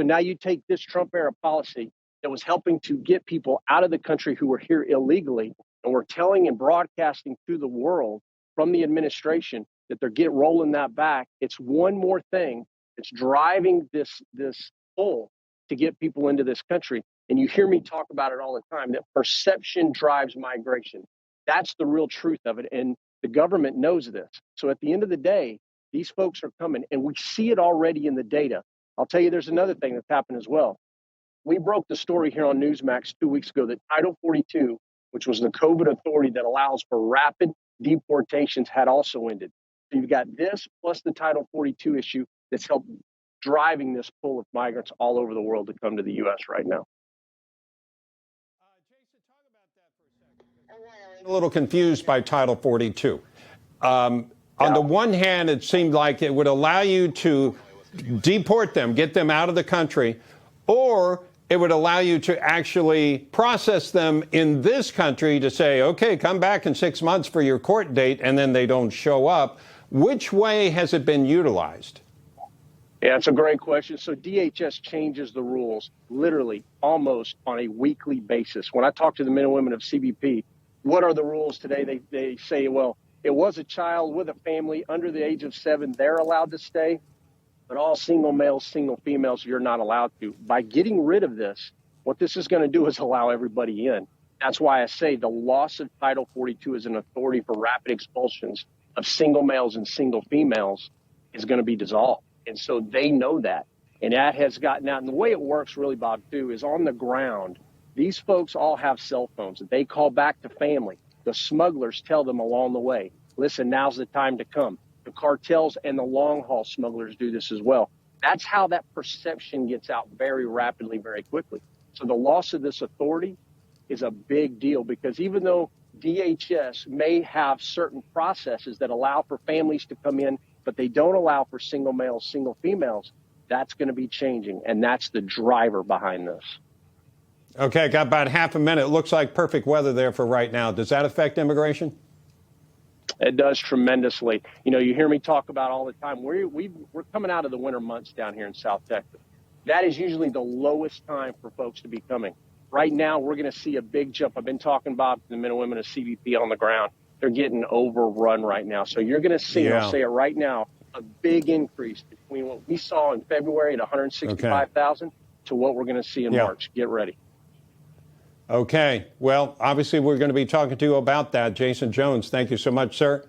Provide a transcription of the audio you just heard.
So now you take this Trump era policy that was helping to get people out of the country who were here illegally, and we're telling and broadcasting to the world from the administration that they're rolling that back. It's one more thing that's driving this pull to get people into this country. And you hear me talk about it all the time, that perception drives migration. That's the real truth of it. And the government knows this. So at the end of the day, these folks are coming, and we see it already in the data. I'll tell you, there's another thing that's happened as well. We broke the story here on Newsmax 2 weeks ago that Title 42, which was the COVID authority that allows for rapid deportations, had also ended. So you've got this plus the Title 42 issue that's helped driving this pull of migrants all over the world to come to the U.S. right now. Jason, talk about that for a second. I'm a little confused by Title 42. On the one hand, it seemed like it would allow you to deport them, get them out of the country, or it would allow you to actually process them in this country to say, okay, come back in 6 months for your court date, and then they don't show up. Which way has it been utilized? Yeah, it's a great question. So DHS changes the rules literally almost on a weekly basis. When I talk to the men and women of CBP, what are the rules today? They say, well, it was a child with a family under the age of 7. They're allowed to stay, but all single males, single females, you're not allowed to. By getting rid of this, what this is going to do is allow everybody in. That's why I say the loss of Title 42 as an authority for rapid expulsions of single males and single females is going to be dissolved. And so they know that. And that has gotten out. And the way it works really, Bob, too, is on the ground. These folks all have cell phones. They call back to family. The smugglers tell them along the way, listen, now's the time to come. The cartels and the long-haul smugglers do this as well. That's how that perception gets out very rapidly, very quickly. So the loss of this authority is a big deal, because even though DHS may have certain processes that allow for families to come in, but they don't allow for single males, single females, that's going to be changing. And that's the driver behind this. Okay, got about half a minute. It looks like perfect weather there for right now. Does that affect immigration? It does tremendously. You know, you hear me talk about all the time. We're coming out of the winter months down here in South Texas. That is usually the lowest time for folks to be coming. Right now, we're going to see a big jump. I've been talking, Bob, to the men and women of CBP on the ground. They're getting overrun right now. So you're going to see, I'll say it right now, a big increase between what we saw in February at 165,000 to what we're going to see in March. Get ready. Okay. Well, obviously, we're going to be talking to you about that. Jason Jones, thank you so much, sir.